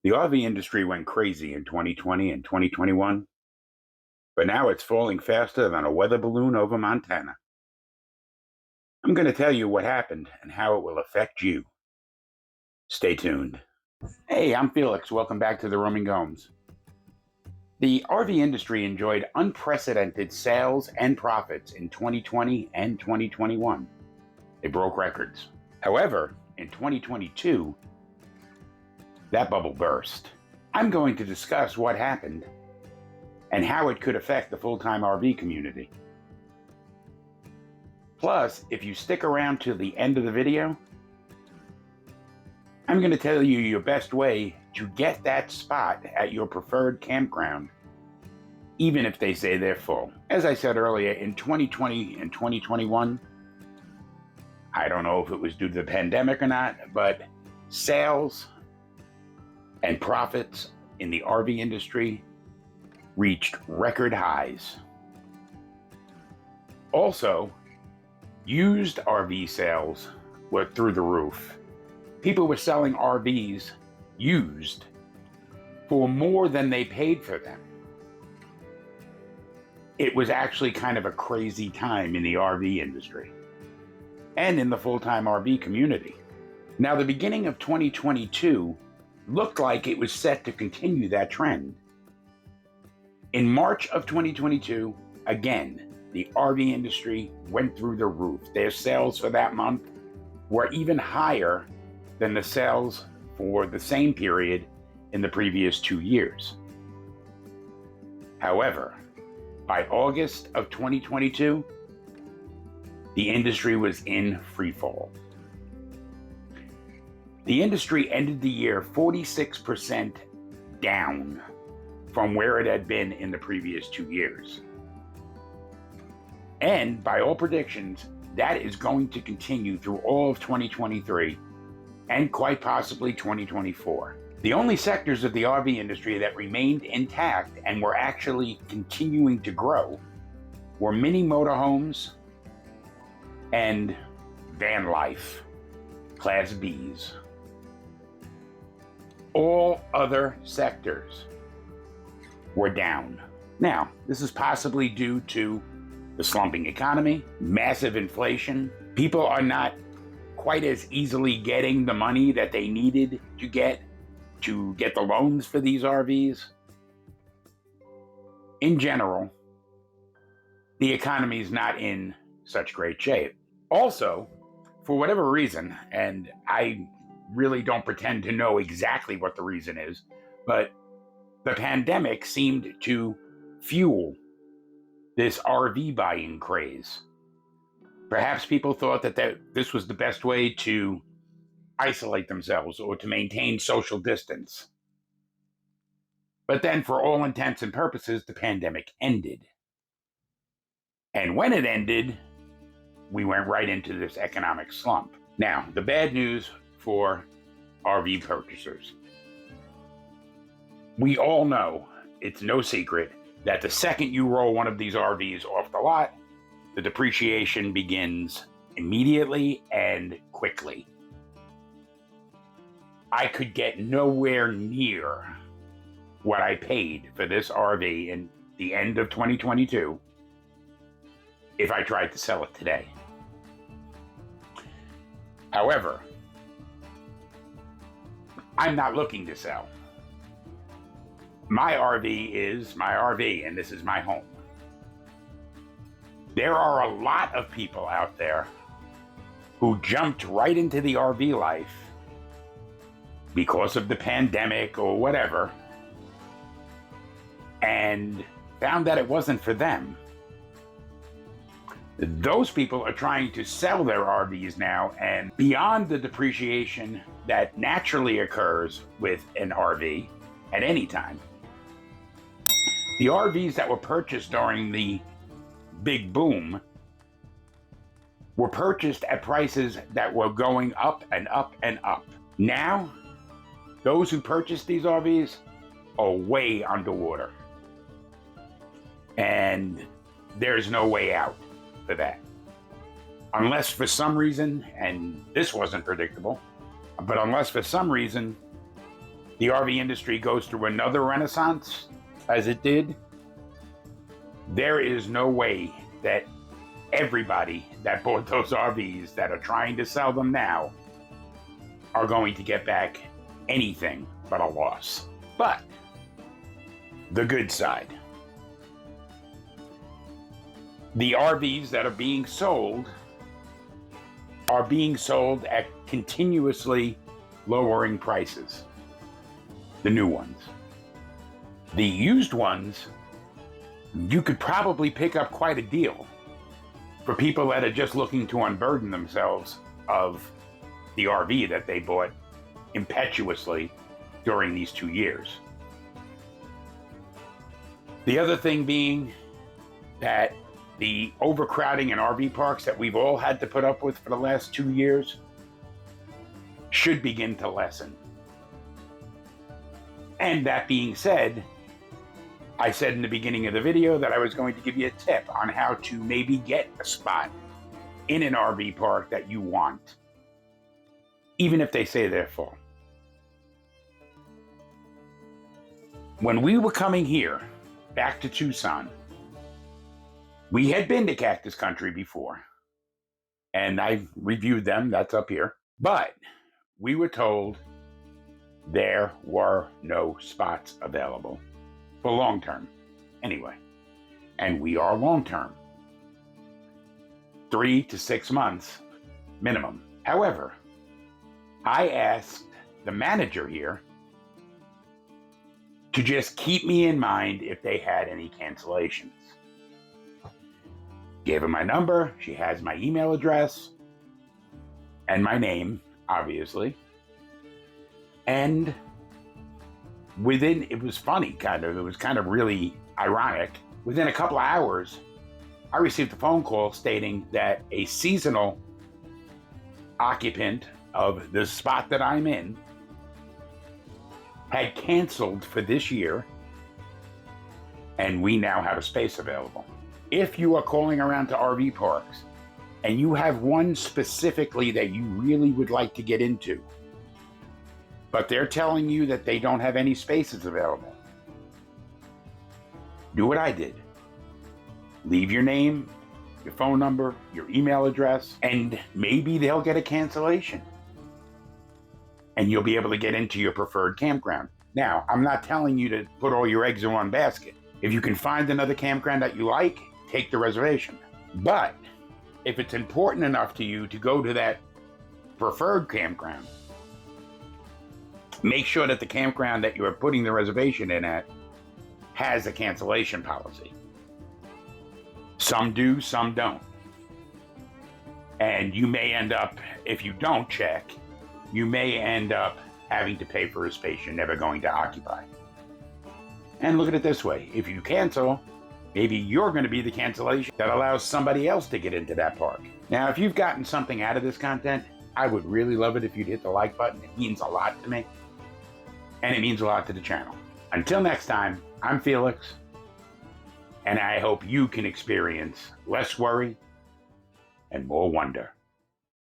The RV industry went crazy in 2020 and 2021, but now it's falling faster than a weather balloon over Montana. I'm going to tell you what happened and how it will affect you. Stay tuned. Hey, I'm Felix. Welcome back to the Roaming Homes. The RV industry enjoyed unprecedented sales and profits in 2020 and 2021. They broke records. However, in 2022, that bubble burst. I'm going to discuss what happened and how it could affect the full-time RV community. Plus, if you stick around to the end of the video, I'm going to tell you your best way to get that spot at your preferred campground, even if they say they're full. As I said earlier, in 2020 and 2021, I don't know if it was due to the pandemic or not, but sales and profits in the RV industry reached record highs. Also, used RV sales were through the roof. People were selling RVs used for more than they paid for them. It was actually kind of a crazy time in the RV industry and in the full-time RV community. Now, the beginning of 2022 looked like it was set to continue that trend. In March of 2022, again, the RV industry went through the roof. Their sales for that month were even higher than the sales for the same period in the previous 2 years. However, by August of 2022, the industry was in freefall. The industry ended the year 46% down from where it had been in the previous 2 years. And by all predictions, that is going to continue through all of 2023 and quite possibly 2024. The only sectors of the RV industry that remained intact and were actually continuing to grow were mini motorhomes and van life, Class Bs. All other sectors were down. Now, this is possibly due to the slumping economy, massive inflation. People are not quite as easily getting the money that they needed to get the loans for these RVs. In general, the economy is not in such great shape. Also, for whatever reason, and I really don't pretend to know exactly what the reason is, but the pandemic seemed to fuel this RV buying craze. Perhaps people thought that this was the best way to isolate themselves or to maintain social distance. But then, for all intents and purposes, the pandemic ended. And when it ended, we went right into this economic slump. Now, the bad news for RV purchasers. We all know, it's no secret, that the second you roll one of these RVs off the lot, the depreciation begins immediately and quickly. I could get nowhere near what I paid for this RV in the end of 2022 if I tried to sell it today. However, I'm not looking to sell. My RV is my RV, and this is my home. There are a lot of people out there who jumped right into the RV life because of the pandemic or whatever, and found that it wasn't for them. Those people are trying to sell their RVs now, and beyond the depreciation that naturally occurs with an RV at any time, the RVs that were purchased during the big boom were purchased at prices that were going up and up and up. Now, those who purchased these RVs are way underwater. And there's no way out for that. Unless for some reason, and this wasn't predictable, but unless for some reason the RV industry goes through another renaissance, as it did, there is no way that everybody that bought those RVs that are trying to sell them now are going to get back anything but a loss. But the good side, the RVs that are being sold at continuously lowering prices. The new ones. The used ones, you could probably pick up quite a deal for people that are just looking to unburden themselves of the RV that they bought impetuously during these 2 years. The other thing being that the overcrowding in RV parks that we've all had to put up with for the last 2 years should begin to lessen. And that being said, I said in the beginning of the video that I was going to give you a tip on how to maybe get a spot in an RV park that you want, even if they say they're full. When we were coming here, back to Tucson, we had been to Cactus Country before, and I reviewed them, that's up here, but we were told there were no spots available for long term anyway, and we are long term, 3 to 6 months minimum. However, I asked the manager here to just keep me in mind if they had any cancellations. Gave her my number, she has my email address, and my name, obviously. And it was funny, it was kind of really ironic. Within a couple of hours, I received a phone call stating that a seasonal occupant of the spot that I'm in had canceled for this year, and we now have a space available. If you are calling around to RV parks and you have one specifically that you really would like to get into, but they're telling you that they don't have any spaces available, do what I did. Leave your name, your phone number, your email address, and maybe they'll get a cancellation. And you'll be able to get into your preferred campground. Now, I'm not telling you to put all your eggs in one basket. If you can find another campground that you like, take the reservation. But if it's important enough to you to go to that preferred campground, make sure that the campground that you are putting the reservation in at has a cancellation policy. Some do, some don't. And you may end up, if you don't check, you may end up having to pay for a space you're never going to occupy. And look at it this way, if you cancel, maybe you're going to be the cancellation that allows somebody else to get into that park. Now, if you've gotten something out of this content, I would really love it if you'd hit the like button. It means a lot to me, and it means a lot to the channel. Until next time, I'm Felix, and I hope you can experience less worry and more wonder.